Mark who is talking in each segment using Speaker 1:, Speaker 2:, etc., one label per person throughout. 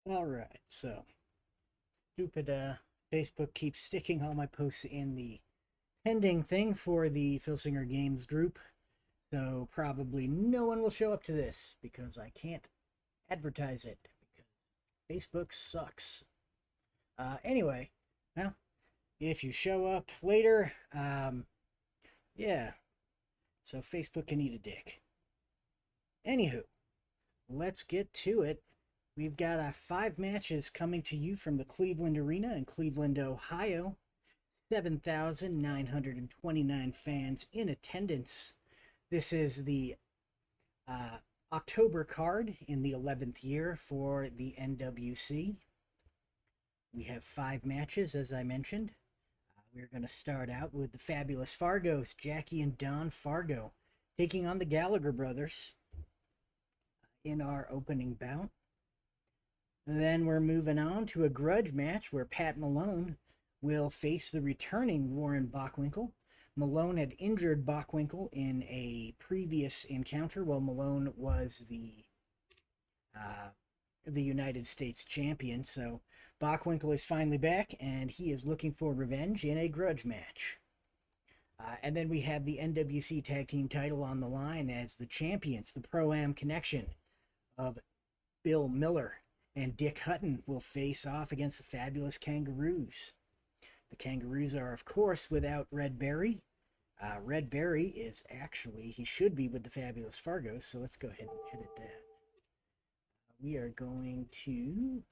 Speaker 1: All right, so stupid Facebook keeps sticking all my posts in the pending thing for the Filsinger Games group. So probably no one will show up to this because I can't advertise it because Facebook sucks. Anyway, well, if you show up later, yeah, so Facebook can eat a dick. Anywho, let's get to it. We've got 5 matches coming to you from the Cleveland Arena in Cleveland, Ohio. 7,929 fans in attendance. This is the October card in the 11th year for the NWC. We have 5 matches, as I mentioned. We're going to start out with the fabulous Fargos, Jackie and Don Fargo, taking on the Gallagher brothers in our opening bout. Then we're moving on to a grudge match where Pat Malone will face the returning Warren Bockwinkel. Malone had injured Bockwinkel in a previous encounter while Malone was the United States champion. So Bockwinkel is finally back, and he is looking for revenge in a grudge match. And then we have the NWC Tag Team title on the line as the champions, the Pro-Am Connection of Bill Miller and Dick Hutton will face off against the Fabulous Kangaroos. The Kangaroos are, of course, without Red Berry. Red Berry is actually, he should be with the Fabulous Fargos, so let's go ahead and edit that. We are going to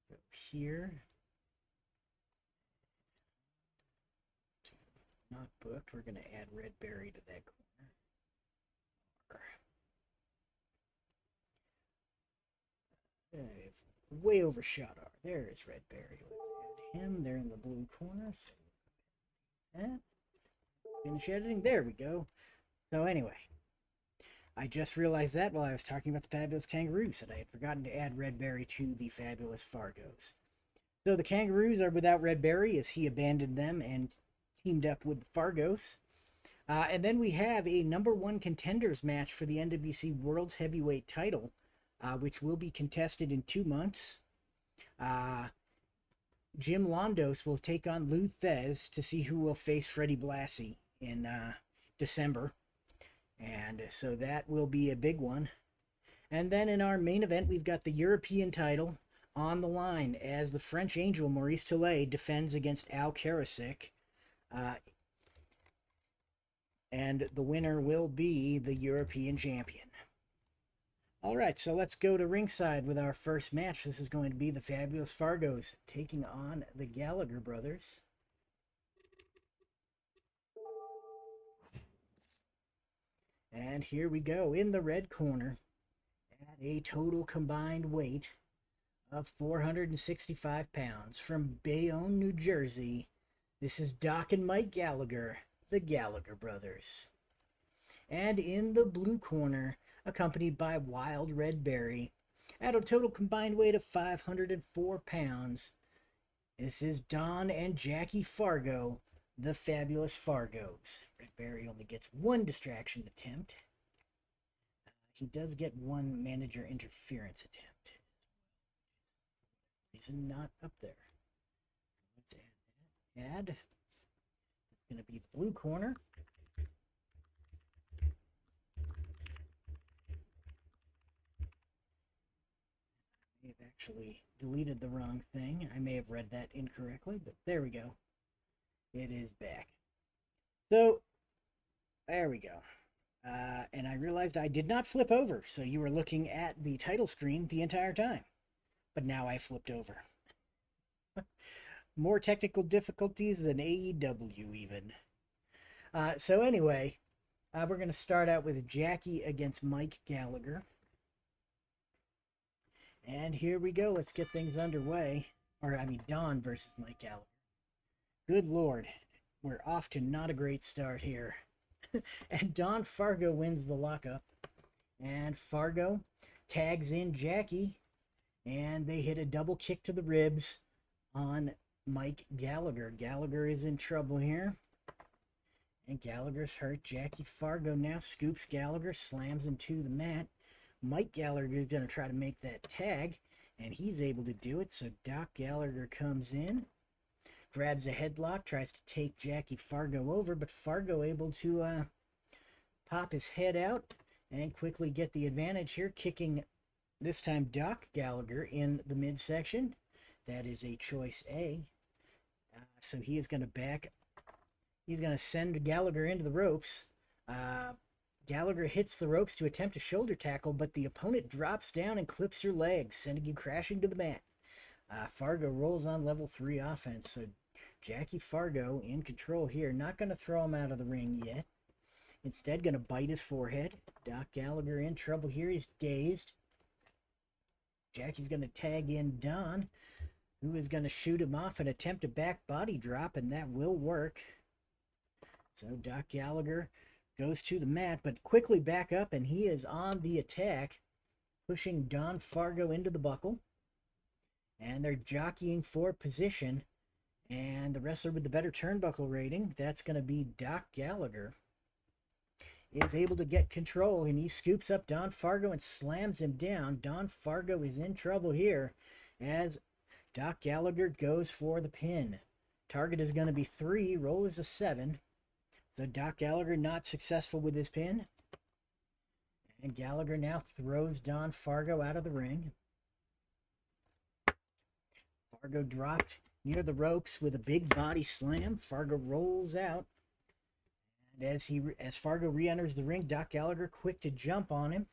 Speaker 1: go here. Not booked. We're going to add Red Berry to that corner. I've way overshot our. There is Red Berry. Let's add him. They're in the blue corner. So that. Finish editing. There we go. So anyway, I just realized that while I was talking about the Fabulous Kangaroos that I had forgotten to add Red Berry to the Fabulous Fargos. So the Kangaroos are without Red Berry as he abandoned them and teamed up with the Fargos. And then we have a #1 contenders match for the NWC World's Heavyweight title, which will be contested in 2 months. Jim Londos will take on Lou Thez to see who will face Freddie Blassie in December. And so that will be a big one. And then in our main event, we've got the European title on the line as the French Angel Maurice Tillet defends against Al Karasik. And the winner will be the European champion. All right, so let's go to ringside with our first match. This is going to be the Fabulous Fargos taking on the Gallagher brothers. And here we go in the red corner at a total combined weight of 465 pounds from Bayonne, New Jersey. This is Doc and Mike Gallagher, the Gallagher brothers. And in the blue corner, accompanied by Wild Red Berry, at a total combined weight of 504 pounds, this is Don and Jackie Fargo, the Fabulous Fargos. Red Berry only gets 1 distraction attempt. He does get 1 manager interference attempt. reason not up there. Let's add that. Add. It's going to be the blue corner. I have actually deleted the wrong thing. I may have read that incorrectly, but there we go. It is back. So, there we go. And I realized I did not flip over, so you were looking at the title screen the entire time. But now I flipped over. More technical difficulties than AEW even. So anyway, we're going to start out with Jackie against Mike Gallagher. And here we go. Let's get things underway. Don versus Mike Gallagher. Good Lord. We're off to not a great start here. And Don Fargo wins the lockup. And Fargo tags in Jackie. And they hit a double kick to the ribs on Mike Gallagher. Gallagher is in trouble here. And Gallagher's hurt. Jackie Fargo now scoops Gallagher, slams him to the mat. Mike Gallagher is going to try to make that tag. And he's able to do it. So Doc Gallagher comes in. Grabs a headlock, tries to take Jackie Fargo over, but Fargo able to pop his head out and quickly get the advantage here, kicking this time Doc Gallagher in the midsection. That is a choice A. So he is going to back. He's going to send Gallagher into the ropes. Gallagher hits the ropes to attempt a shoulder tackle, but the opponent drops down and clips your legs, sending you crashing to the mat. Fargo rolls on level 3 offense, so Jackie Fargo in control here. Not going to throw him out of the ring yet. Instead, going to bite his forehead. Doc Gallagher in trouble here. He's dazed. Jackie's going to tag in Don, who is going to shoot him off and attempt a back body drop, and that will work. So Doc Gallagher goes to the mat, but quickly back up, and he is on the attack, pushing Don Fargo into the buckle. And they're jockeying for position. And the wrestler with the better turnbuckle rating, that's going to be Doc Gallagher, is able to get control. And he scoops up Don Fargo and slams him down. Don Fargo is in trouble here as Doc Gallagher goes for the pin. Target is going to be 3. Roll is a 7. So Doc Gallagher not successful with his pin. And Gallagher now throws Don Fargo out of the ring. Fargo dropped near the ropes with a big body slam. Fargo rolls out. And as Fargo re-enters the ring, Doc Gallagher quick to jump on him.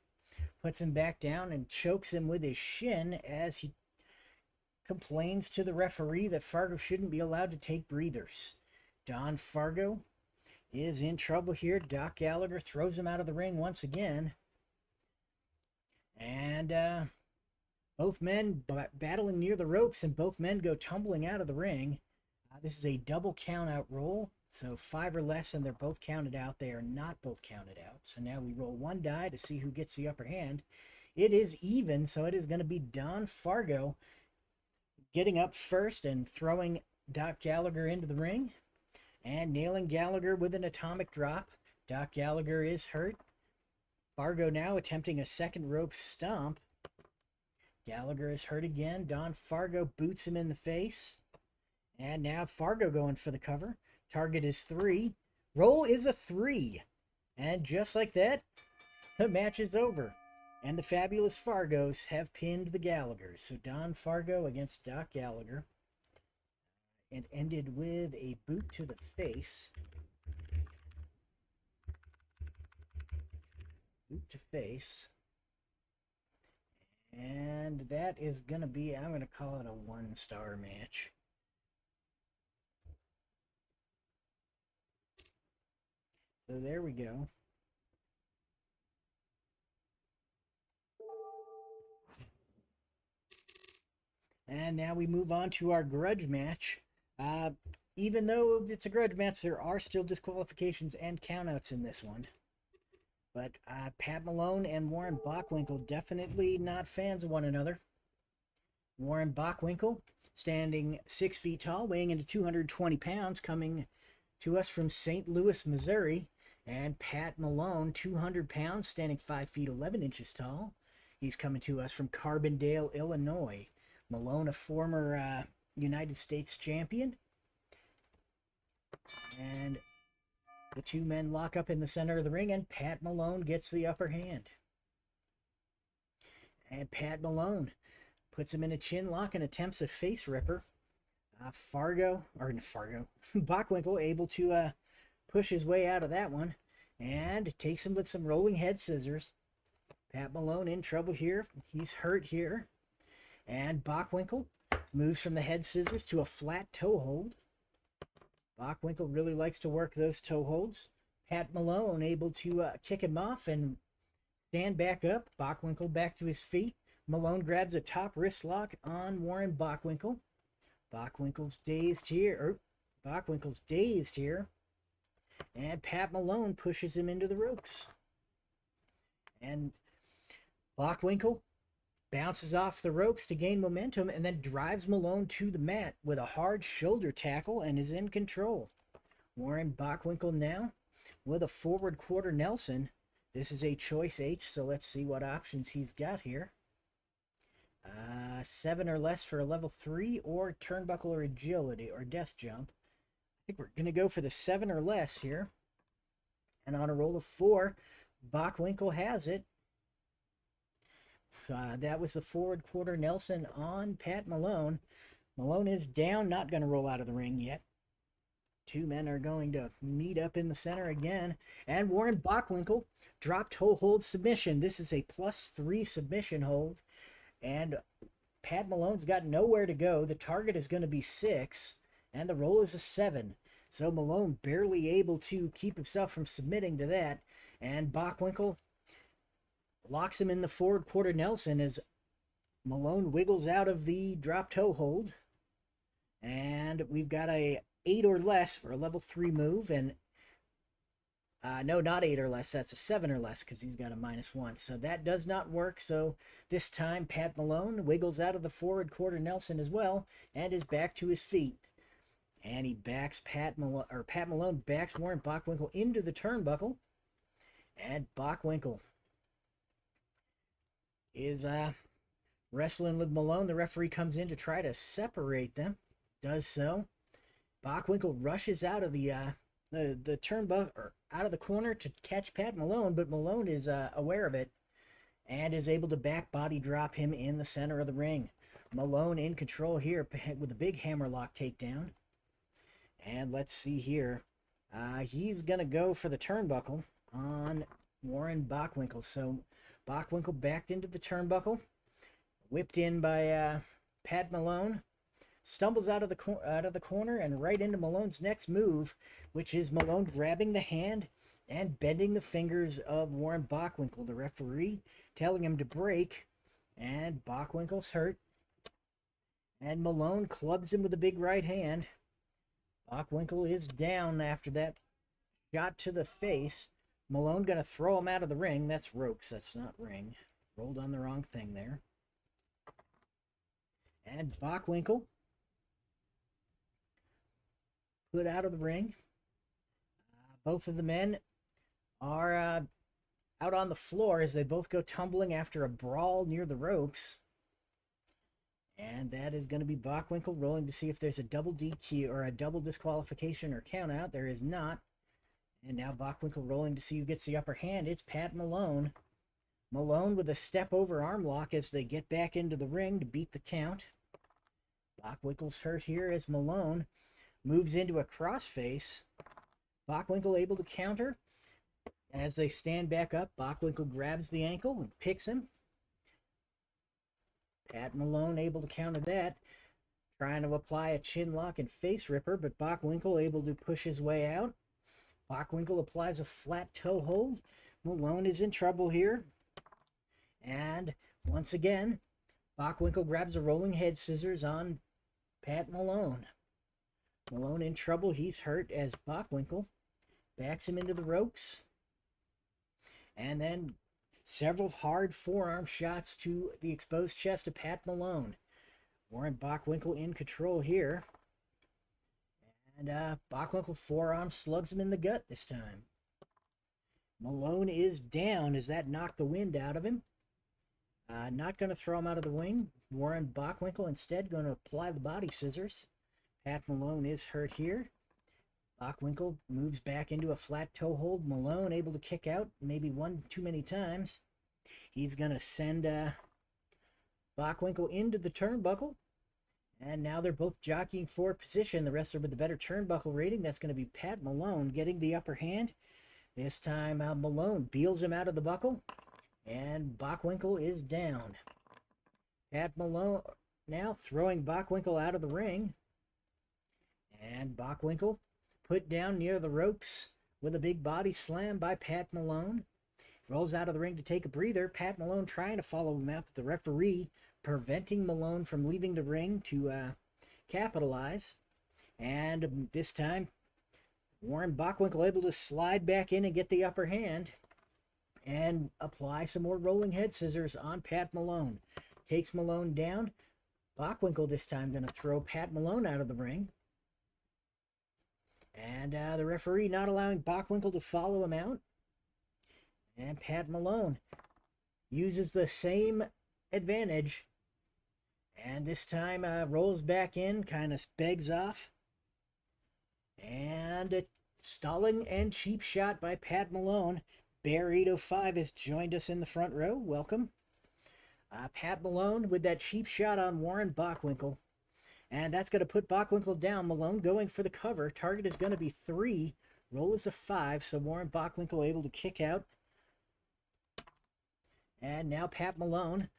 Speaker 1: Puts him back down and chokes him with his shin as he complains to the referee that Fargo shouldn't be allowed to take breathers. Don Fargo is in trouble here. Doc Gallagher throws him out of the ring once again. And both men battling near the ropes, and both men go tumbling out of the ring. This is a double count-out roll, so 5 or less, and they're both counted out. They are not both counted out. So now we roll one die to see who gets the upper hand. It is even, so it is going to be Don Fargo getting up first and throwing Doc Gallagher into the ring and nailing Gallagher with an atomic drop. Doc Gallagher is hurt. Fargo now attempting a second rope stomp. Gallagher is hurt again. Don Fargo boots him in the face. And now Fargo going for the cover. Target is 3. Roll is a 3. And just like that, the match is over. And the fabulous Fargos have pinned the Gallaghers. So Don Fargo against Doc Gallagher. It ended with a boot to the face. Boot to face. And that is going to be, I'm going to call it a 1-star match. So there we go. And now we move on to our grudge match. Even though it's a grudge match, there are still disqualifications and countouts in this one. But Pat Malone and Warren Bockwinkel definitely not fans of one another. Warren Bockwinkel, standing 6 feet tall, weighing into 220 pounds, coming to us from St. Louis, Missouri. And Pat Malone, 200 pounds, standing 5 feet 11 inches tall. He's coming to us from Carbondale, Illinois. Malone, a former United States champion. And the two men lock up in the center of the ring, and Pat Malone gets the upper hand. And Pat Malone puts him in a chin lock and attempts a face ripper. Bockwinkel able to push his way out of that one and takes him with some rolling head scissors. Pat Malone in trouble here. He's hurt here. And Bockwinkel moves from the head scissors to a flat toe hold. Bockwinkel really likes to work those toe holds. Pat Malone able to kick him off and stand back up. Bockwinkel back to his feet. Malone grabs a top wrist lock on Warren Bockwinkel. Bockwinkel's dazed here. And Pat Malone pushes him into the ropes. And Bockwinkel bounces off the ropes to gain momentum and then drives Malone to the mat with a hard shoulder tackle and is in control. Warren Bockwinkel now with a forward quarter Nelson. This is a choice H, so let's see what options he's got here. 7 or less for a level 3 or turnbuckle or agility or death jump. I think we're going to go for the 7 or less here. And on a roll of 4, Bockwinkel has it. That was the forward quarter Nelson on Pat Malone. Malone is down, not going to roll out of the ring yet. Two men are going to meet up in the center again. And Warren Bockwinkel drop toe hold submission. This is a +3 submission hold. And Pat Malone's got nowhere to go. The target is going to be 6. And the roll is a 7. So Malone barely able to keep himself from submitting to that. And Bockwinkel locks him in the forward quarter Nelson as Malone wiggles out of the drop toe hold. And we've got a 8 or less for a level 3 move. And no, not 8 or less. That's a 7 or less because he's got a -1. So that does not work. So this time Pat Malone wiggles out of the forward quarter Nelson as well and is back to his feet. And he backs Pat Malone backs Warren Bockwinkel into the turnbuckle. And Bockwinkel is wrestling with Malone. The referee comes in to try to separate them. Does so. Bockwinkel rushes out of the turnbuckle, or out of the corner to catch Pat Malone, but Malone is aware of it and is able to back body drop him in the center of the ring. Malone in control here with a big hammerlock takedown. And let's see here. He's going to go for the turnbuckle on Warren Bockwinkel. So Bockwinkel backed into the turnbuckle, whipped in by Pat Malone, stumbles out of the corner and right into Malone's next move, which is Malone grabbing the hand and bending the fingers of Warren Bockwinkel. The referee telling him to break, and Bockwinkel's hurt. And Malone clubs him with a big right hand. Bockwinkel is down after that shot to the face. Malone going to throw him out of the ring. That's ropes. That's not ring. Rolled on the wrong thing there. And Bockwinkel put out of the ring. Both of the men are out on the floor as they both go tumbling after a brawl near the ropes. And that is going to be Bockwinkel rolling to see if there's a double DQ or a double disqualification or count out. There is not. And now Bockwinkel rolling to see who gets the upper hand. It's Pat Malone. Malone with a step over arm lock as they get back into the ring to beat the count. Bockwinkel's hurt here as Malone moves into a crossface. Bockwinkel able to counter. As they stand back up, Bockwinkel grabs the ankle and picks him. Pat Malone able to counter that, trying to apply a chin lock and face ripper, but Bockwinkel able to push his way out. Bockwinkel applies a flat toe hold. Malone is in trouble here. And once again, Bockwinkel grabs a rolling head scissors on Pat Malone. Malone in trouble. He's hurt as Bockwinkel backs him into the ropes. And then several hard forearm shots to the exposed chest of Pat Malone. Warren Bockwinkel in control here. And Bockwinkel forearm slugs him in the gut this time. Malone is down as that knocked the wind out of him. Not going to throw him out of the ring. Warren Bockwinkel instead going to apply the body scissors. Pat Malone is hurt here. Bockwinkel moves back into a flat toe hold. Malone able to kick out maybe one too many times. He's going to send Bockwinkel into the turnbuckle. And now they're both jockeying for position. The wrestler with the better turnbuckle rating, that's going to be Pat Malone, getting the upper hand. This time Malone beals him out of the buckle. And Bockwinkel is down. Pat Malone now throwing Bockwinkel out of the ring. And Bockwinkel put down near the ropes with a big body slam by Pat Malone. Rolls out of the ring to take a breather. Pat Malone trying to follow him out, but the referee preventing Malone from leaving the ring to capitalize. And this time, Warren Bockwinkel able to slide back in and get the upper hand and apply some more rolling head scissors on Pat Malone. Takes Malone down. Bockwinkel this time going to throw Pat Malone out of the ring. And the referee not allowing Bockwinkel to follow him out. And Pat Malone uses the same advantage. And this time rolls back in, kind of begs off. And a stalling and cheap shot by Pat Malone. Bear 805 has joined us in the front row. Welcome. Pat Malone with that cheap shot on Warren Bockwinkel. And that's going to put Bockwinkel down. Malone going for the cover. Target is going to be 3. Roll is a 5. So Warren Bockwinkel able to kick out. And now Pat Malone.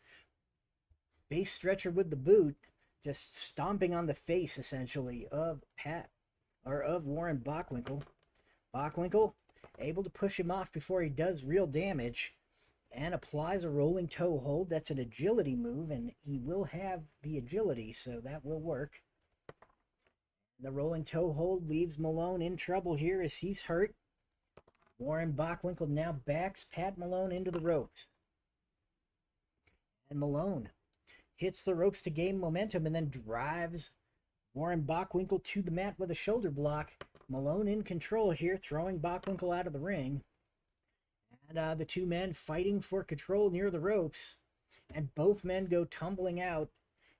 Speaker 1: Face stretcher with the boot. Just stomping on the face, essentially, of Warren Bockwinkel. Bockwinkel able to push him off before he does real damage. And applies a rolling toe hold. That's an agility move, and he will have the agility, so that will work. The rolling toe hold leaves Malone in trouble here as he's hurt. Warren Bockwinkel now backs Pat Malone into the ropes. And Malone hits the ropes to gain momentum and then drives Warren Bockwinkel to the mat with a shoulder block. Malone in control here, throwing Bockwinkel out of the ring. And the two men fighting for control near the ropes. And both men go tumbling out.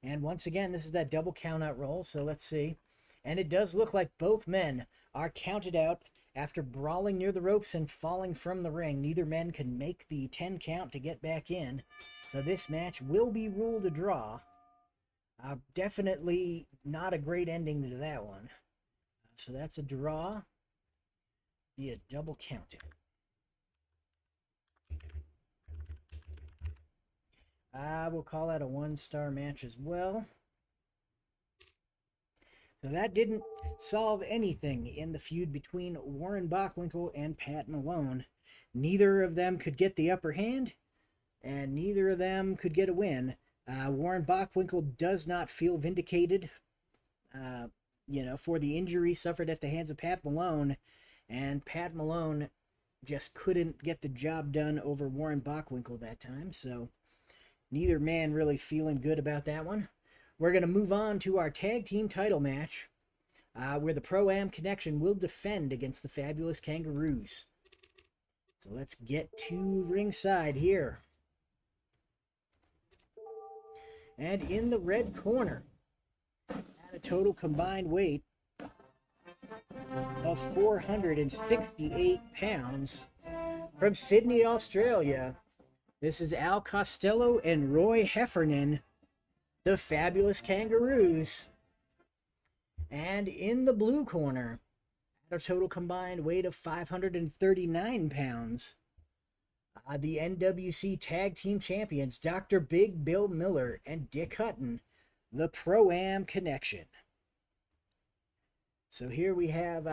Speaker 1: And once again, this is that double count-out roll, so let's see. And it does look like both men are counted out after brawling near the ropes and falling from the ring. Neither man can make the 10 count to get back in. So this match will be ruled a draw. Definitely not a great ending to that one. So that's a draw via double counting. We'll call that a 1-star match as well. So that didn't solve anything in the feud between Warren Bockwinkel and Pat Malone. Neither of them could get the upper hand, and neither of them could get a win. Warren Bockwinkel does not feel vindicated, for the injury suffered at the hands of Pat Malone, and Pat Malone just couldn't get the job done over Warren Bockwinkel that time, so neither man really feeling good about that one. We're going to move on to our tag team title match, where the Pro-Am Connection will defend against the Fabulous Kangaroos. So let's get to ringside here. And in the red corner, at a total combined weight of 468 pounds, from Sydney, Australia, this is Al Costello and Roy Heffernan, the Fabulous Kangaroos. And in the blue corner, at a total combined weight of 539 pounds, the NWC Tag Team Champions, Dr. Big Bill Miller and Dick Hutton, the Pro-Am Connection. So here we have,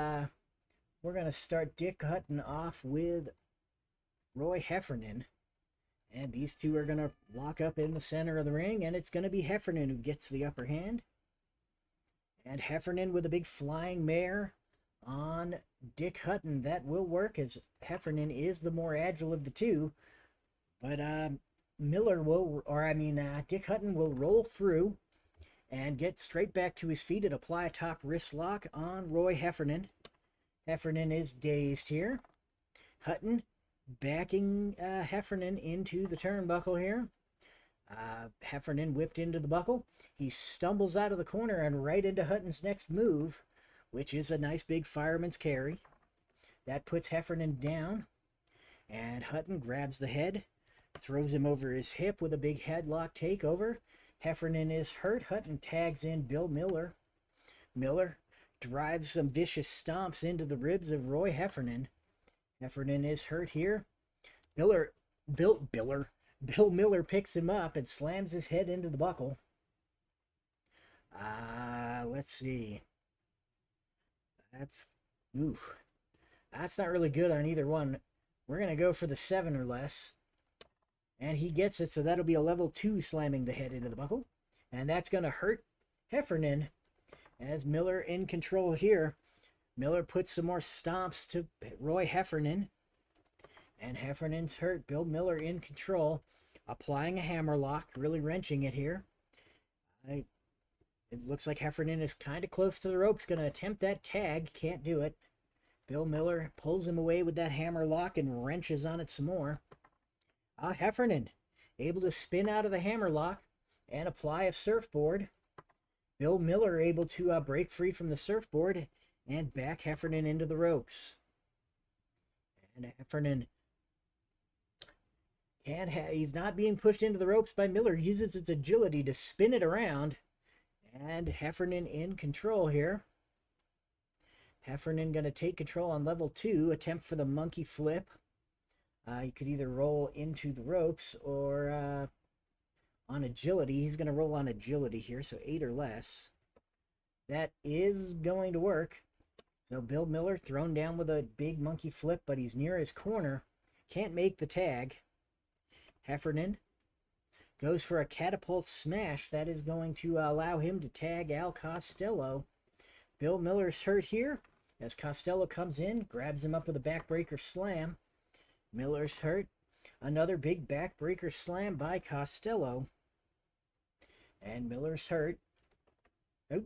Speaker 1: we're going to start Dick Hutton off with Roy Heffernan. And these two are going to lock up in the center of the ring, and it's going to be Heffernan who gets the upper hand. And Heffernan with a big flying mare on Dick Hutton. That will work, as Heffernan is the more agile of the two. But Dick Hutton will roll through and get straight back to his feet and apply a top wrist lock on Roy Heffernan. Heffernan is dazed here. Hutton backing Heffernan into the turnbuckle here. Heffernan whipped into the buckle. He stumbles out of the corner and right into Hutton's next move, which is a nice big fireman's carry. That puts Heffernan down, and Hutton grabs the head, throws him over his hip with a big headlock takeover. Heffernan is hurt. Hutton tags in Bill Miller. Miller drives some vicious stomps into the ribs of Roy Heffernan. Heffernan is hurt here. Bill Miller picks him up and slams his head into the buckle. Let's see. That's not really good on either one. We're going to go for the 7 or less. And he gets it, so that'll be a level 2 slamming the head into the buckle. And that's going to hurt Heffernan, as Miller in control here. Miller puts some more stomps to Roy Heffernan. And Heffernan's hurt. Bill Miller in control, applying a hammerlock, really wrenching it here. It looks like Heffernan is kind of close to the ropes, going to attempt that tag, can't do it. Bill Miller pulls him away with that hammerlock and wrenches on it some more. Heffernan able to spin out of the hammerlock and apply a surfboard. Bill Miller able to break free from the surfboard and back Heffernan into the ropes. And Heffernan he's not being pushed into the ropes by Miller. He uses its agility to spin it around. And Heffernan in control here. Heffernan going to take control on level 2, attempt for the monkey flip. He could either roll into the ropes or on agility. He's going to roll on agility here, so 8 or less. That is going to work. So Bill Miller thrown down with a big monkey flip, but he's near his corner. Can't make the tag. Heffernan goes for a catapult smash. That is going to allow him to tag Al Costello. Bill Miller's hurt here as Costello comes in, grabs him up with a backbreaker slam. Miller's hurt. Another big backbreaker slam by Costello. And Miller's hurt. Oh,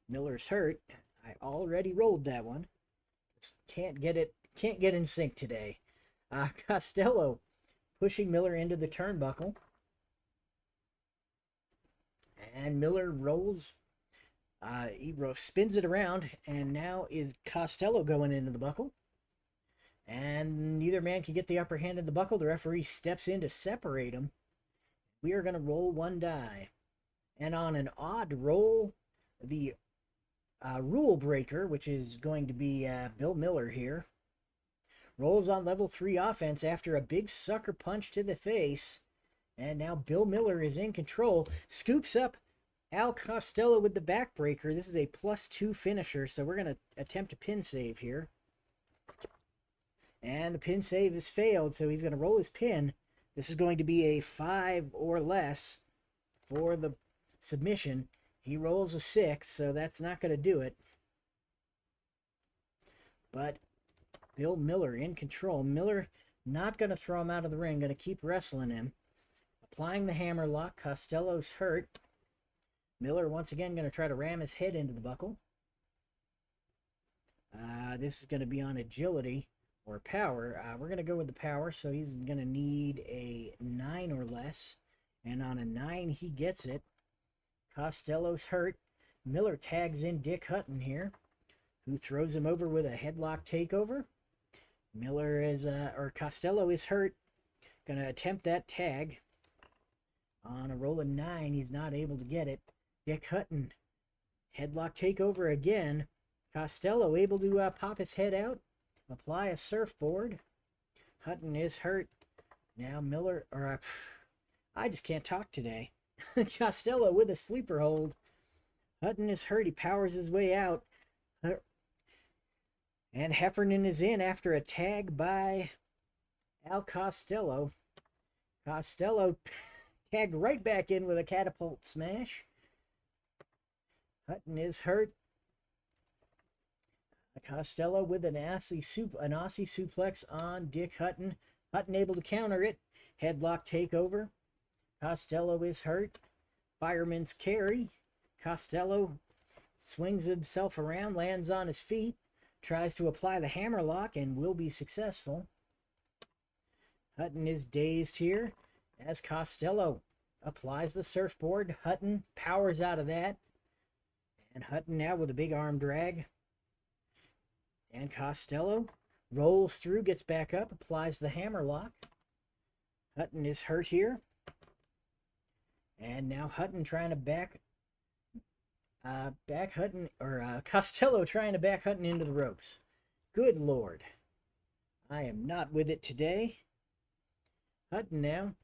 Speaker 1: Miller's hurt. I already rolled that one. Just can't get in sync today. Costello pushing Miller into the turnbuckle. And Miller rolls. He spins it around, and now is Costello going into the buckle. And neither man can get the upper hand in the buckle. The referee steps in to separate them. We are going to roll 1 die. And on an odd roll, the rule breaker, which is going to be Bill Miller here, rolls on level 3 offense after a big sucker punch to the face. And now Bill Miller is in control. Scoops up Al Costello with the backbreaker. This is a +2 finisher, so we're going to attempt a pin save here. And the pin save has failed, so he's going to roll his pin. This is going to be a 5 or less for the submission. He rolls a 6, so that's not going to do it. But Bill Miller in control. Miller not going to throw him out of the ring, going to keep wrestling him. Applying the hammerlock. Costello's hurt. Miller once again going to try to ram his head into the buckle. This is going to be on agility or power. We're going to go with the power, so he's going to need a 9 or less. And on a 9, he gets it. Costello's hurt. Miller tags in Dick Hutton here, who throws him over with a headlock takeover. Costello is hurt. Going to attempt that tag. On a roll of 9, he's not able to get it. Dick Hutton, headlock takeover again. Costello able to pop his head out, apply a surfboard. Hutton is hurt. Now Miller, I just can't talk today. Costello with a sleeper hold. Hutton is hurt. He powers his way out. And Heffernan is in after a tag by Al Costello. Costello tagged right back in with a catapult smash. Hutton is hurt. Costello with an Aussie suplex on Dick Hutton. Hutton able to counter it. Headlock takeover. Costello is hurt. Fireman's carry. Costello swings himself around, lands on his feet, tries to apply the hammerlock and will be successful. Hutton is dazed here as Costello applies the surfboard. Hutton powers out of that. And Hutton now with a big arm drag. And Costello rolls through, gets back up, applies the hammerlock. Hutton is hurt here. And now Hutton trying to back Hutton, or Costello trying to back Hutton into the ropes. Good Lord. I am not with it today. Hutton now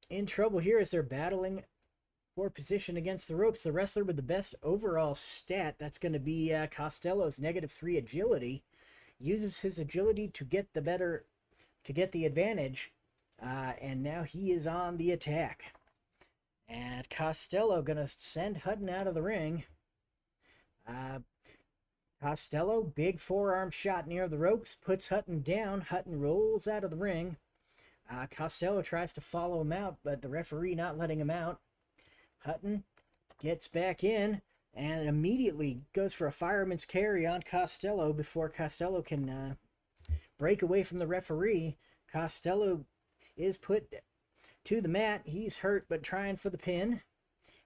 Speaker 1: in trouble here as they're battling for position against the ropes. The wrestler with the best overall stat, that's going to be Costello's -3 agility, uses his agility to get the advantage, and now he is on the attack. And Costello going to send Hutton out of the ring. Costello, big forearm shot near the ropes, puts Hutton down. Hutton rolls out of the ring. Costello tries to follow him out, but the referee not letting him out. Hutton gets back in and immediately goes for a fireman's carry on Costello before Costello can break away from the referee. Costello is put to the mat. He's hurt, but trying for the pin.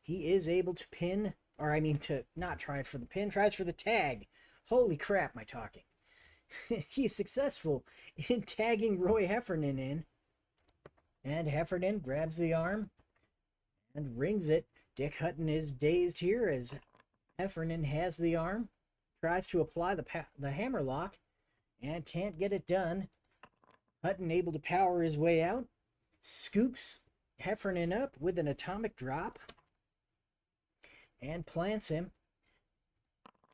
Speaker 1: He is able to pin, or I mean to not try for the pin, tries for the tag. Holy crap, am I talking? He's successful in tagging Roy Heffernan in. And Heffernan grabs the arm and rings it. Dick Hutton is dazed here as Heffernan has the arm, tries to apply the hammerlock, and can't get it done. Hutton able to power his way out, scoops Heffernan up with an atomic drop, and plants him.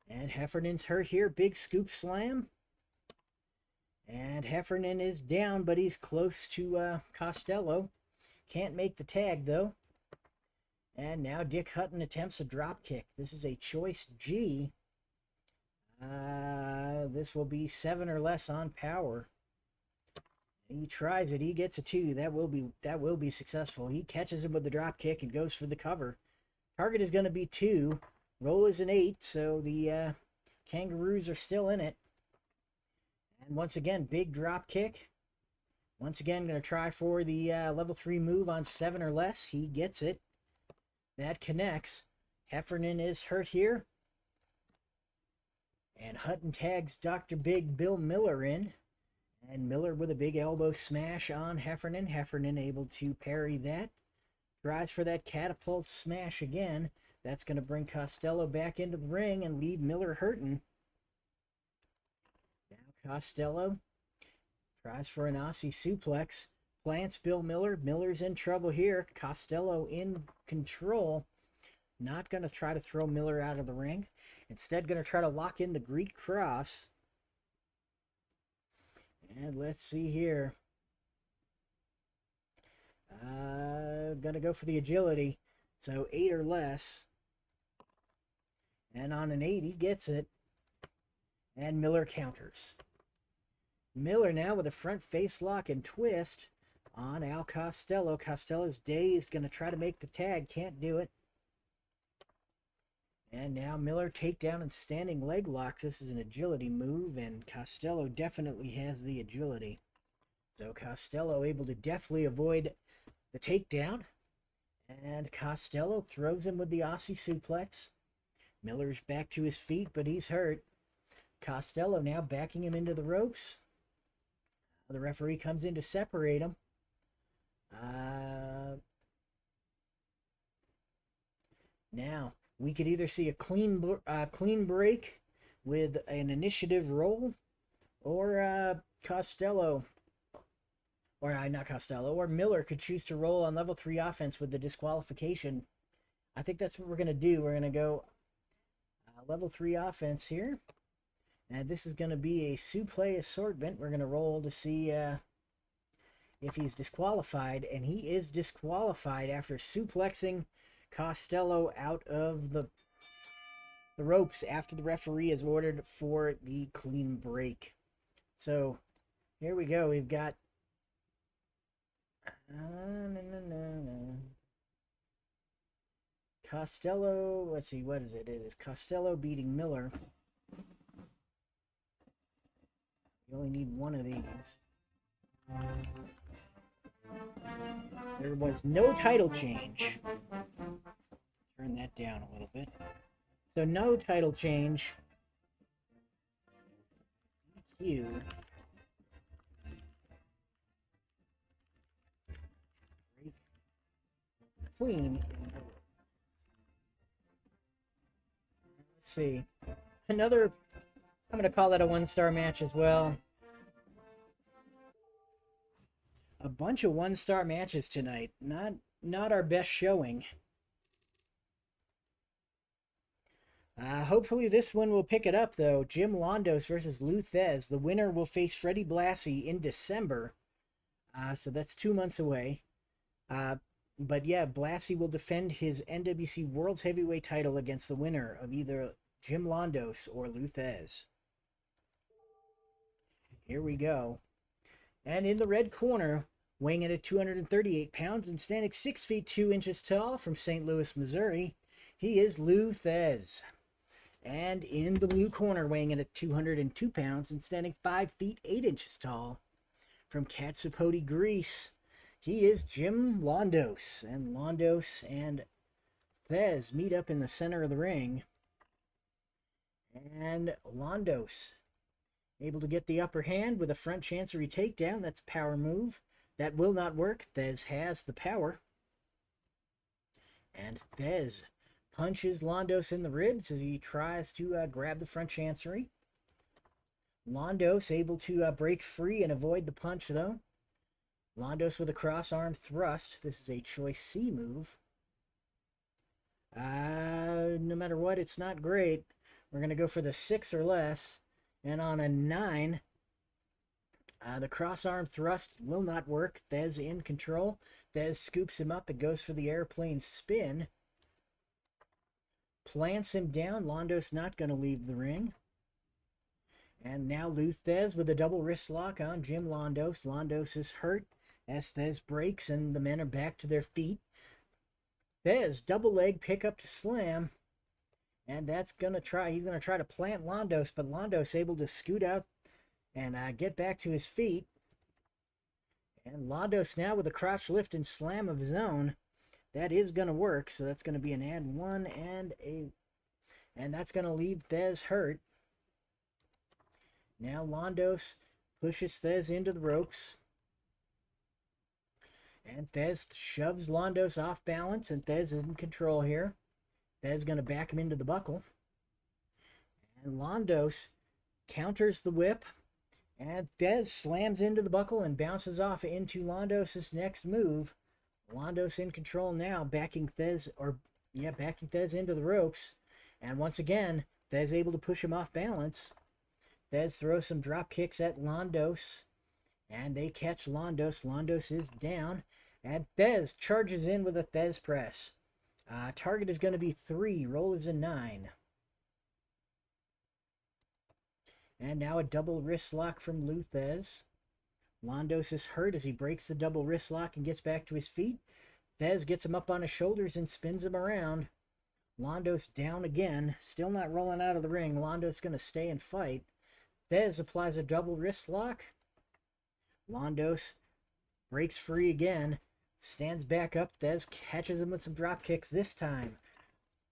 Speaker 1: And Heffernan's hurt here, big scoop slam. And Heffernan is down, but he's close to Costello. Can't make the tag, though. And now Dick Hutton attempts a drop kick. This is a choice G. This will be 7 or less on power. He tries it. He gets a 2. That will be successful. He catches him with the drop kick and goes for the cover. Target is going to be 2. Roll is an 8, so the Kangaroos are still in it. And once again, big drop kick. Once again, going to try for the level 3 move on 7 or less. He gets it. That connects. Heffernan is hurt here. And Hutton tags Dr. Big Bill Miller in. And Miller with a big elbow smash on Heffernan. Heffernan able to parry that. Tries for that catapult smash again. That's going to bring Costello back into the ring and leave Miller hurting. Now Costello tries for an Aussie suplex. Plants Bill Miller. Miller's in trouble here. Costello in control. Not going to try to throw Miller out of the ring. Instead, going to try to lock in the Greek cross. And let's see here. Gonna go for the agility. So 8 or less. And on an 8, he gets it. And Miller counters. Miller now with a front face lock and twist on Al Costello. Costello's dazed. Gonna try to make the tag. Can't do it. And now Miller takedown and standing leg lock. This is an agility move, and Costello definitely has the agility. So Costello able to deftly avoid the takedown. And Costello throws him with the Aussie suplex. Miller's back to his feet, but he's hurt. Costello now backing him into the ropes. The referee comes in to separate him. Now, we could either see a clean break with an initiative roll, or Costello, or not Costello, or Miller could choose to roll on level 3 offense with the disqualification. I think that's what we're going to do. We're going to go level 3 offense here. And this is going to be a suplex assortment. We're going to roll to see if he's disqualified. And he is disqualified after suplexing Costello out of the ropes after the referee has ordered for the clean break. So here we go. We've got Costello. Let's see, what is it? It is Costello beating Miller. You only need one of these. There was no title change. Turn that down a little bit. So no title change. You. Clean. Let's see. Another, I'm going to call that a 1-star match as well. A bunch of 1-star matches tonight. Not our best showing. Hopefully this one will pick it up, though. Jim Londos versus Lou Thez. The winner will face Freddie Blassie in December. So that's 2 months away. But yeah, Blassie will defend his NWC World's Heavyweight title against the winner of either Jim Londos or Lou Thez. Here we go. And in the red corner, weighing in at 238 pounds and standing 6 feet 2 inches tall from St. Louis, Missouri, he is Lou Thez. And in the blue corner, weighing in at 202 pounds and standing 5 feet 8 inches tall from Katsapoti, Greece, he is Jim Londos. And Londos and Thez meet up in the center of the ring. And Londos able to get the upper hand with a front chancery takedown. That's a power move. That will not work. Thez has the power. And Thez punches Londos in the ribs as he tries to grab the front chancery. Londos able to break free and avoid the punch, though. Londos with a cross-arm thrust. This is a choice C move. No matter what, it's not great. We're going to go for the 6 or less. And on a 9, the cross-arm thrust will not work. Thez in control. Thez scoops him up and goes for the airplane spin. Plants him down. Londos not going to leave the ring. And now Lou Thez with a double wrist lock on Jim Londos. Londos is hurt as Thez breaks and the men are back to their feet. Thez double leg pickup to slam. And that's going to try, he's going to try to plant Londos, but Londos able to scoot out and get back to his feet. And Londos now with a crotch lift and slam of his own. That is going to work, so that's going to be an add 1 and that's going to leave Thez hurt. Now Londos pushes Thez into the ropes. And Thez shoves Londos off balance, and Thez is in control here. Thez going to back him into the buckle. And Londos counters the whip. And Thez slams into the buckle and bounces off into Londos' next move. Londos in control now, backing Thez into the ropes. And once again, Thez able to push him off balance. Thez throws some drop kicks at Londos. And they catch Londos. Londos is down. And Thez charges in with a Thez press. Target is going to be 3. Roll is a 9. And now a double wrist lock from Lou Thez. Londos is hurt as he breaks the double wrist lock and gets back to his feet. Thez gets him up on his shoulders and spins him around. Londos down again. Still not rolling out of the ring. Londos going to stay and fight. Thez applies a double wrist lock. Londos breaks free again. Stands back up. Thez catches him with some drop kicks this time.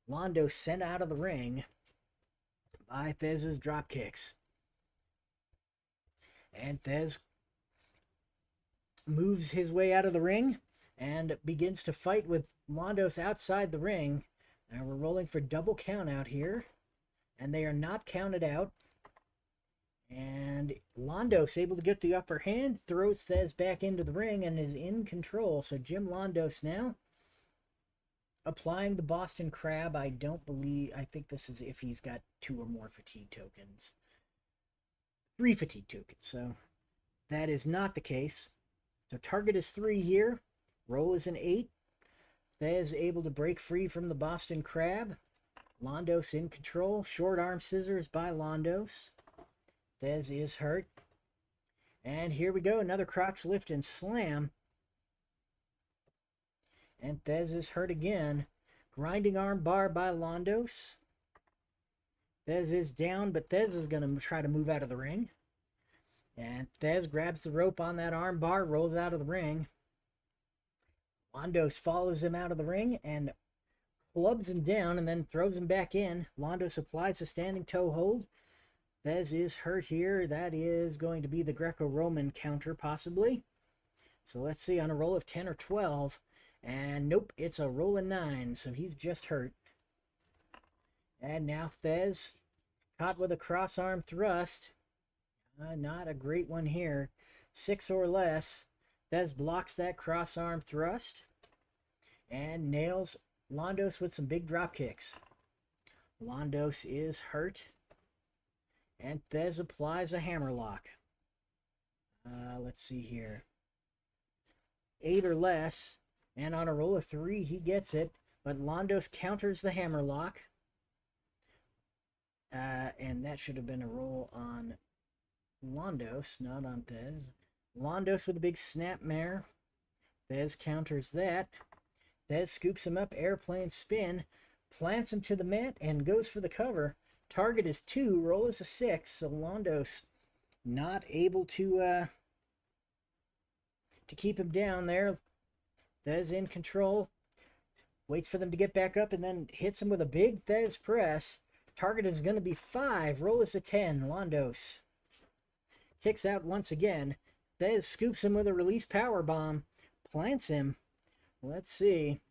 Speaker 1: Londos sent out of the ring by Thez's drop kicks. And Thez moves his way out of the ring and begins to fight with Londos outside the ring. Now we're rolling for double count out here. And they are not counted out. And Londos able to get the upper hand, throws Thez back into the ring and is in control. So Jim Londos now applying the Boston Crab. I think this is if he's got 2 or more fatigue tokens. 3 fatigue tokens, so that is not the case. So target is 3 here. Roll is an 8. Thez able to break free from the Boston Crab. Londos in control. Short arm scissors by Londos. Thez is hurt. And here we go. Another crotch lift and slam. And Thez is hurt again. Grinding arm bar by Londos. Thez is down, but Thez is going to try to move out of the ring. And Thez grabs the rope on that arm bar, rolls out of the ring. Londos follows him out of the ring and clubs him down and then throws him back in. Londos applies a standing toe hold. Thesz is hurt here. That is going to be the Greco-Roman counter, possibly. So let's see, on a roll of 10 or 12. And nope, it's a roll of 9, so he's just hurt. And now Thesz, caught with a cross-arm thrust. Not a great one here. 6 or less. Thesz blocks that cross-arm thrust and nails Londos with some big drop kicks. Londos is hurt. And Thesz applies a hammerlock. Let's see here. 8 or less. And on a roll of 3, he gets it. But Londos counters the hammerlock. And that should have been a roll on Londos, not on Thesz. Londos with a big snapmare. Thesz counters that. Thesz scoops him up, airplane spin, plants him to the mat, and goes for the cover. Target is 2, roll is a 6, so Londos not able to keep him down there. Thesz in control, waits for them to get back up, and then hits him with a big Thesz press. Target is going to be 5, roll is a 10, Londos kicks out once again. Thesz scoops him with a release power bomb, plants him. Let's see.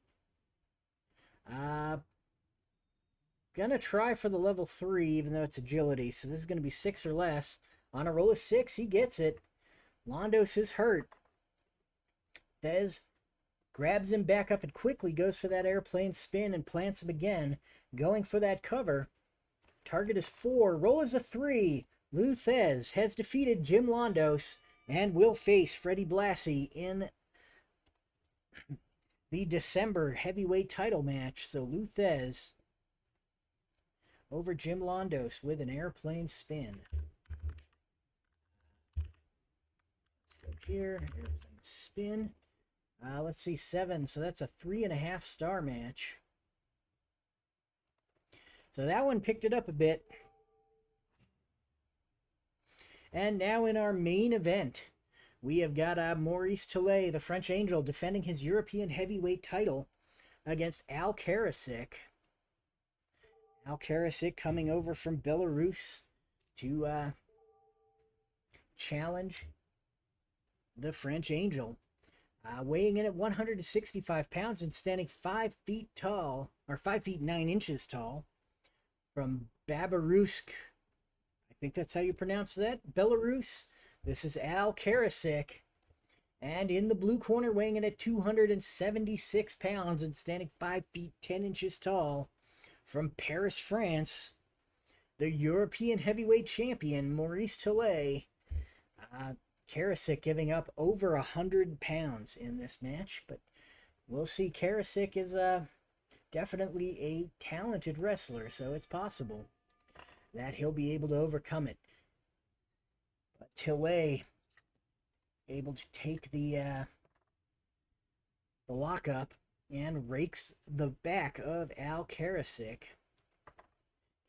Speaker 1: Gonna try for the level 3, even though it's agility. So this is gonna be 6 or less. On a roll of 6, he gets it. Londos is hurt. Thesz grabs him back up and quickly goes for that airplane spin and plants him again, going for that cover. Target is 4. Roll is a 3. Lou Thesz has defeated Jim Londos and will face Freddie Blassie in the December heavyweight title match. So Lou Thesz over Jim Londos with an airplane spin. Let's go here. Airplane spin. Let's see, 7. So that's a 3.5 star match. So that one picked it up a bit. And now in our main event, we have got Maurice Tillet, the French Angel, defending his European heavyweight title against Al Karasik. Al Karasik coming over from Belarus to challenge the French Angel. Weighing in at 165 pounds and standing 5 feet tall, or 5 feet 9 inches tall, from Babarusk. I think that's how you pronounce that, Belarus. This is Al Karasik. And in the blue corner, weighing in at 276 pounds and standing 5 feet 10 inches tall, from Paris, France, the European heavyweight champion, Maurice Tillet. Karasik giving up over 100 pounds in this match, but we'll see. Karasik is definitely a talented wrestler, so it's possible that he'll be able to overcome it. But Tillet able to take the lockup and rakes the back of Al Karasik.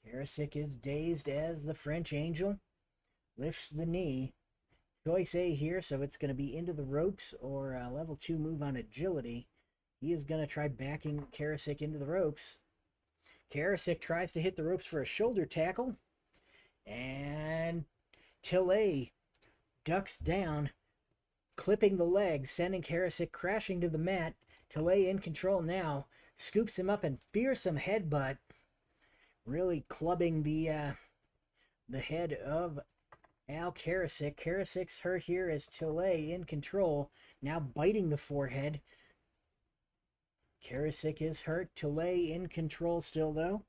Speaker 1: Karasik is dazed as the French Angel lifts the knee. Choice A here, so it's going to be into the ropes or a level 2 move on agility. He is going to try backing Karasik into the ropes. Karasik tries to hit the ropes for a shoulder tackle. And Tillet ducks down, clipping the leg, sending Karasik crashing to the mat. Tillet in control now, scoops him up and fearsome headbutt, really clubbing the head of Al Karasik. Karasik's hurt here as Tillet in control, now biting the forehead. Karasik is hurt. Tillet in control still, though.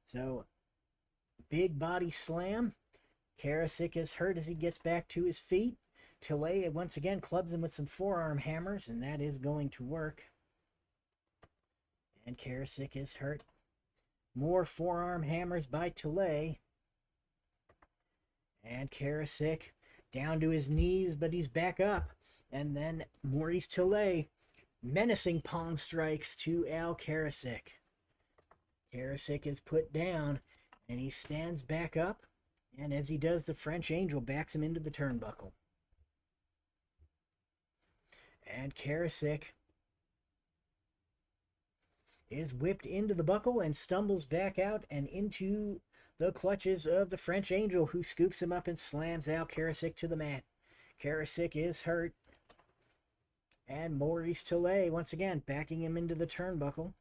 Speaker 1: So, big body slam. Karasik is hurt as he gets back to his feet. Tillet once again clubs him with some forearm hammers, and that is going to work. And Karasik is hurt. More forearm hammers by Tillet. And Karasik down to his knees, but he's back up. And then Maurice Tillet menacing palm strikes to Al Karasik. Karasik is put down, and he stands back up. And as he does, the French Angel backs him into the turnbuckle. And Karasik is whipped into the buckle and stumbles back out and into the clutches of the French Angel, who scoops him up and slams Al Karasik to the mat. Karasik is hurt. And Maurice Tillet, once again, backing him into the turnbuckle.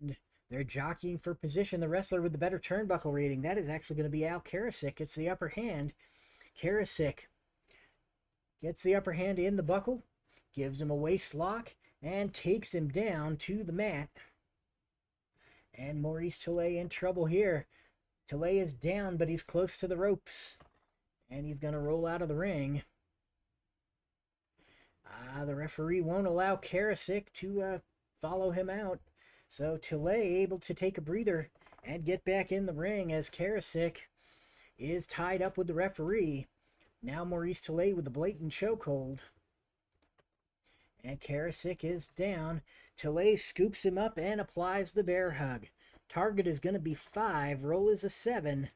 Speaker 1: And they're jockeying for position. The wrestler with the better turnbuckle rating, that is actually going to be Al Karasik. It's the upper hand. Karasik gets the upper hand in the buckle, gives him a waist lock, and takes him down to the mat. And Maurice Tillet in trouble here. Tillet is down, but he's close to the ropes. And he's going to roll out of the ring. The referee won't allow Karasik to follow him out. So Tillet able to take a breather and get back in the ring as Karasik is tied up with the referee. Now Maurice Tillet with the blatant chokehold. And Karasik is down. Tillet scoops him up and applies the bear hug. Target is going to be 5. Roll is a 7.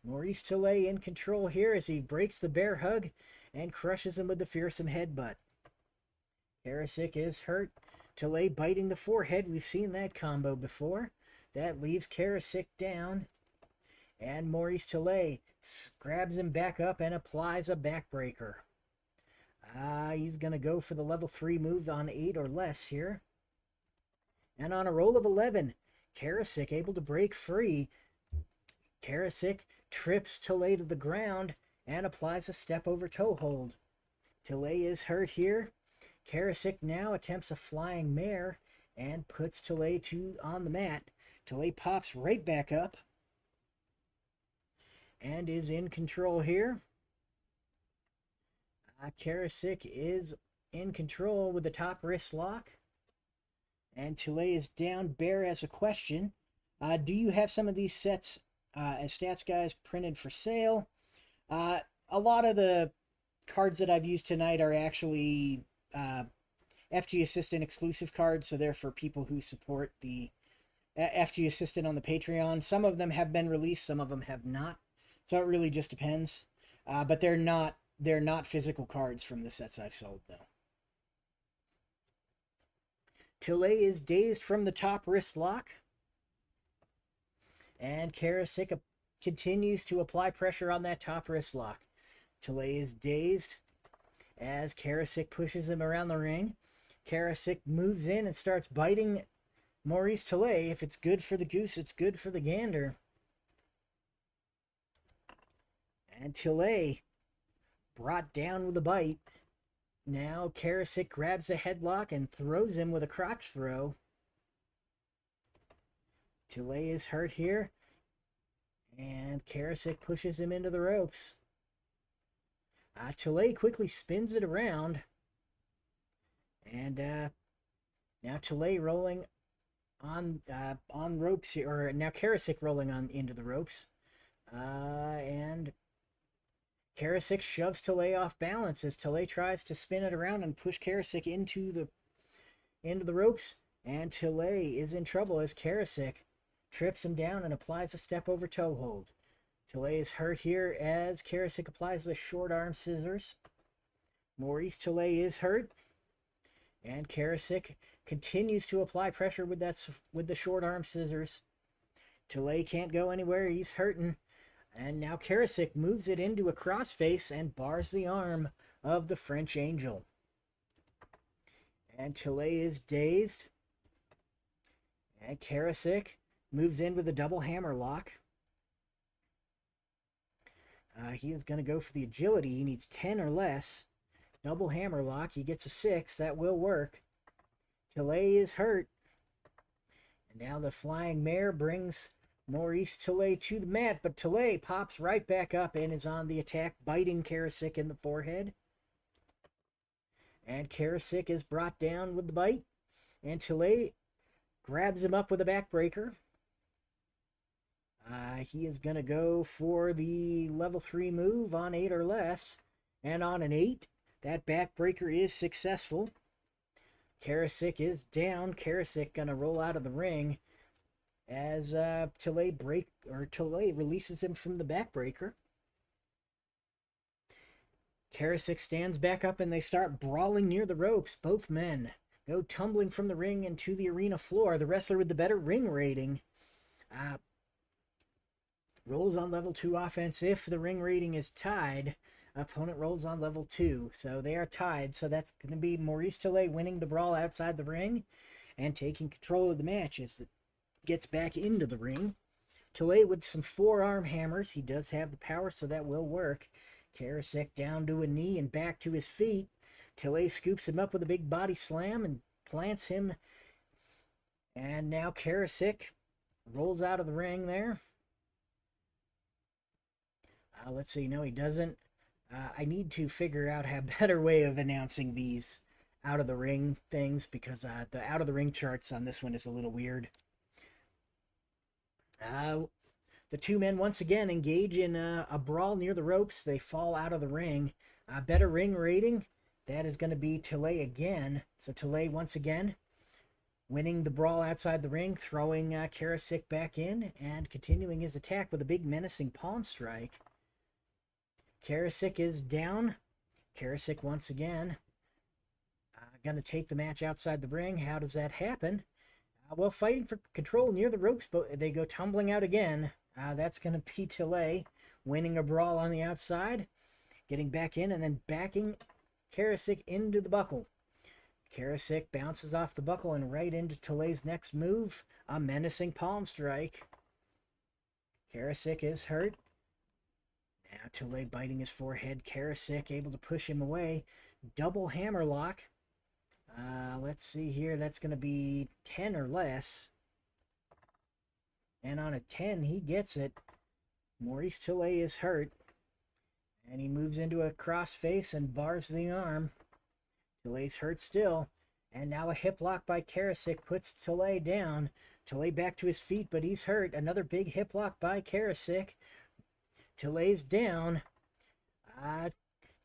Speaker 1: Maurice Tillet in control here as he breaks the bear hug and crushes him with the fearsome headbutt. Karasik is hurt. Tillet biting the forehead. We've seen that combo before. That leaves Karasik down. And Maurice Tillet grabs him back up and applies a backbreaker. He's going to go for the level 3 move on 8 or less here. And on a roll of 11, Karasik able to break free. Karasik trips Tillet to the ground and applies a step over toe hold. Tillet is hurt here. Karasik now attempts a flying mare and puts Tillet on the mat. Tillet pops right back up and is in control here. Karasik is in control with the top wrist lock. And Tillet is down. Bear has a question. Do you have some of these sets as Stats Guys printed for sale? A lot of the cards that I've used tonight are actually FG Assistant exclusive cards, so they're for people who support the FG Assistant on the Patreon. Some of them have been released, some of them have not. So it really just depends. But they're not physical cards from the sets I've sold, though. Tillet is dazed from the top wrist lock. And Karasik continues to apply pressure on that top wrist lock. Tillet is dazed as Karasik pushes him around the ring. Karasik moves in and starts biting Maurice Tillet. If it's good for the goose, it's good for the gander. And Tillet brought down with a bite. Now Karasik grabs a headlock and throws him with a crotch throw. Tillet is hurt here. And Karasik pushes him into the ropes. Tillet quickly spins it around. And now Tillet rolling on ropes here. Or now Karasik rolling on into the ropes. And Karasik shoves Tillet off balance as Tillet tries to spin it around and push Karasik into the ropes. And Tillet is in trouble as Karasik trips him down and applies a step over toe hold. Tillet is hurt here as Karasik applies the short arm scissors. Maurice Tillet is hurt. And Karasik continues to apply pressure with the short arm scissors. Tillet can't go anywhere. He's hurting. And now Karasik moves it into a crossface and bars the arm of the French Angel. And Tillet is dazed. And Karasik moves in with a double hammer lock. He is going to go for the agility. He needs 10 or less. Double hammer lock. He gets a 6. That will work. Tillet is hurt. And now the flying mare brings Maurice Tillet to the mat, but Tillet pops right back up and is on the attack, biting Karasik in the forehead. And Karasik is brought down with the bite. And Tillet grabs him up with a backbreaker. He is going to go for the level 3 move on 8 or less. And on an 8, that backbreaker is successful. Karasik is down. Karasik going to roll out of the ring as Tillet releases him from the backbreaker. Karasik stands back up and they start brawling near the ropes, both men. go tumbling from the ring into the arena floor. The wrestler with the better ring rating rolls on level 2 offense. If the ring rating is tied, opponent rolls on level 2. So they are tied. So that's going to be Maurice Tillet winning the brawl outside the ring and taking control of the match as it gets back into the ring. Tillet with some forearm hammers. He does have the power, so that will work. Karasek down to a knee and back to his feet. Tillet scoops him up with a big body slam and plants him. And now Karasek rolls out of the ring there. Let's see. No, he doesn't. I need to figure out a better way of announcing these out of the ring things because the out of the ring charts on this one is a little weird. The two men once again engage in a brawl near the ropes. They fall out of the ring. Better ring rating. That is going to be Tillet again. So Tillet once again winning the brawl outside the ring, throwing Karasek back in and continuing his attack with a big menacing palm strike. Karasek is down. Karasek once again going to take the match outside the ring. How does that happen? Well, fighting for control near the ropes, but they go tumbling out again. That's going to be Tillet winning a brawl on the outside, getting back in and then backing Karasek into the buckle. Karasek bounces off the buckle and right into Tillet's next move, a menacing palm strike. Karasek is hurt. Now Tillet biting his forehead. Karasek able to push him away. Double hammerlock. Let's see here. That's going to be 10 or less. And on a 10, he gets it. Maurice Tillet is hurt. And he moves into a crossface and bars the arm. Tillet's hurt still. And now a hip lock by Karasek puts Tillet down. Tillet back to his feet, but he's hurt. Another big hip lock by Karasek. Tillet's down.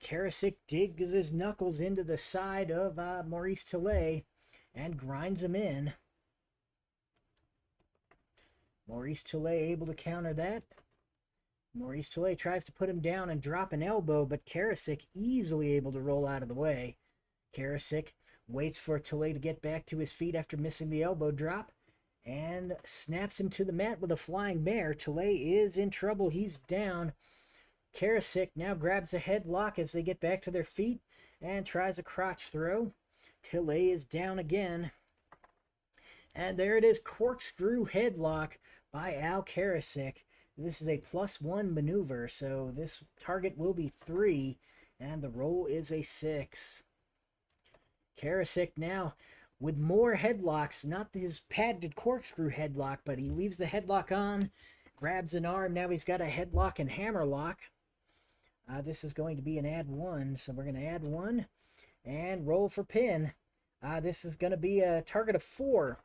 Speaker 1: Karasek digs his knuckles into the side of Maurice Tillet and grinds him in. Maurice Tillet able to counter that. Maurice Tillet tries to put him down and drop an elbow, but Karasek easily able to roll out of the way. Karasek waits for Tillet to get back to his feet after missing the elbow drop and snaps him to the mat with a flying mare. Tillet is in trouble. He's down. Karasek now grabs a headlock as they get back to their feet and tries a crotch throw. Tillet is down again. And there it is, corkscrew headlock by Al Karasek. This is a +1 maneuver, so this target will be 3, and the roll is a 6. Karasek now with more headlocks, not his patented corkscrew headlock, but he leaves the headlock on, grabs an arm. Now he's got a headlock and hammerlock. This is going to be an add 1, so we're going to add 1 and roll for pin. This is going to be a target of 4.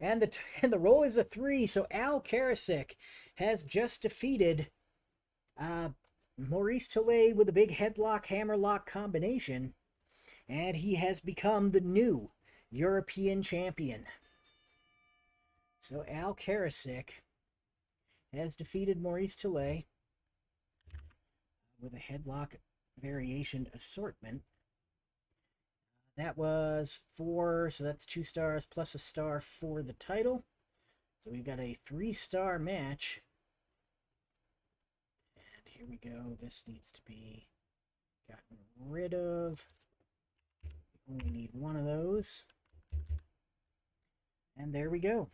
Speaker 1: And the roll is a 3, so Al Karasek has just defeated Maurice Tillet with a big headlock, hammerlock combination. And he has become the new European champion. So Al Karasek has defeated Maurice Tillet with a headlock variation assortment. That was 4, so that's 2 stars plus a star for the title. So we've got a 3-star match. And here we go. This needs to be gotten rid of. We only need one of those. And there we go.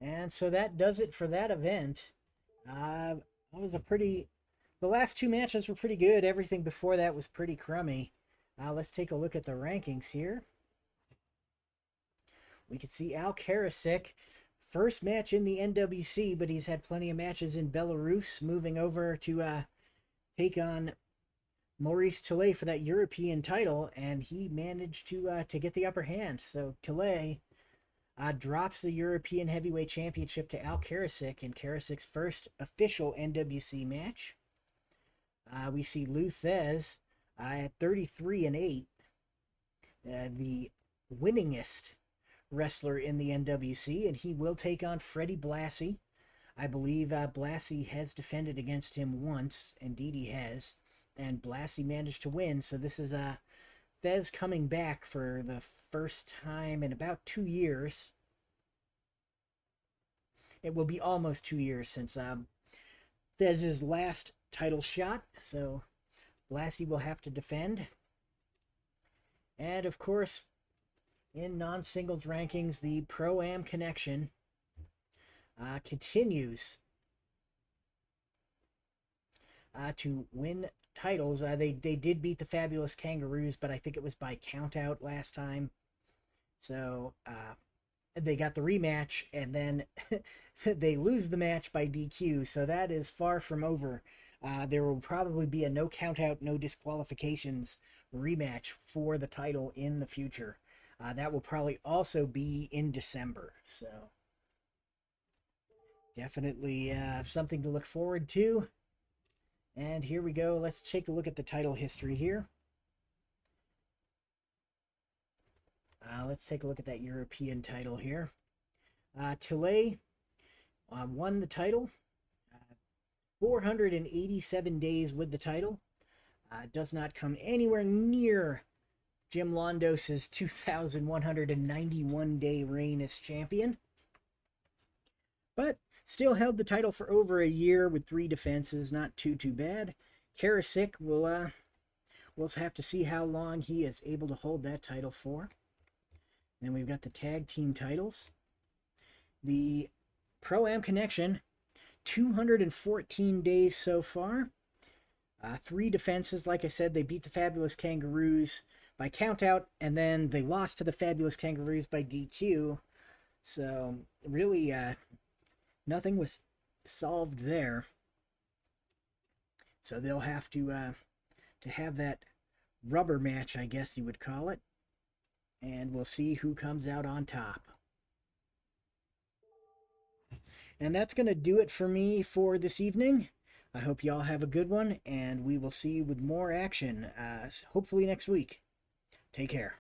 Speaker 1: And so that does it for that event. That was a pretty... The last 2 matches were pretty good. Everything before that was pretty crummy. Let's take a look at the rankings here. We can see Al Karasek, first match in the NWC, but he's had plenty of matches in Belarus, moving over to take on Maurice Tillet for that European title, and he managed to get the upper hand. So Tillet drops the European Heavyweight Championship to Al Karasek in Karasek's first official NWC match. We see Luthez at 33-8, the winningest wrestler in the NWC, and he will take on Freddie Blassie. I believe Blassie has defended against him once. Indeed he has. And Blassie managed to win, so this is Fez coming back for the first time in about 2 years. It will be almost 2 years since Fez's last title shot, so Blassie will have to defend. And of course, in non-singles rankings, the Pro-Am connection continues to win titles. They did beat the Fabulous Kangaroos, but I think it was by countout last time. So they got the rematch, and then they lose the match by DQ. So that is far from over. There will probably be a no countout, no disqualifications rematch for the title in the future. That will probably also be in December. So definitely something to look forward to. And here we go. Let's take a look at the title history here. Let's take a look at that European title here. Tillet won the title. 487 days with the title. Does not come anywhere near Jim Londos's 2,191-day reign as champion. But still held the title for over a year with 3 defenses. Not too bad. Karasik will we'll have to see how long he is able to hold that title for. Then we've got the tag team titles. The Pro-Am Connection, 214 days so far. 3 defenses. Like I said, they beat the Fabulous Kangaroos by countout, and then they lost to the Fabulous Kangaroos by DQ. So really, nothing was solved there. So they'll have to have that rubber match, I guess you would call it. And we'll see who comes out on top. And that's going to do it for me for this evening. I hope y'all have a good one, and we will see you with more action, hopefully next week. Take care.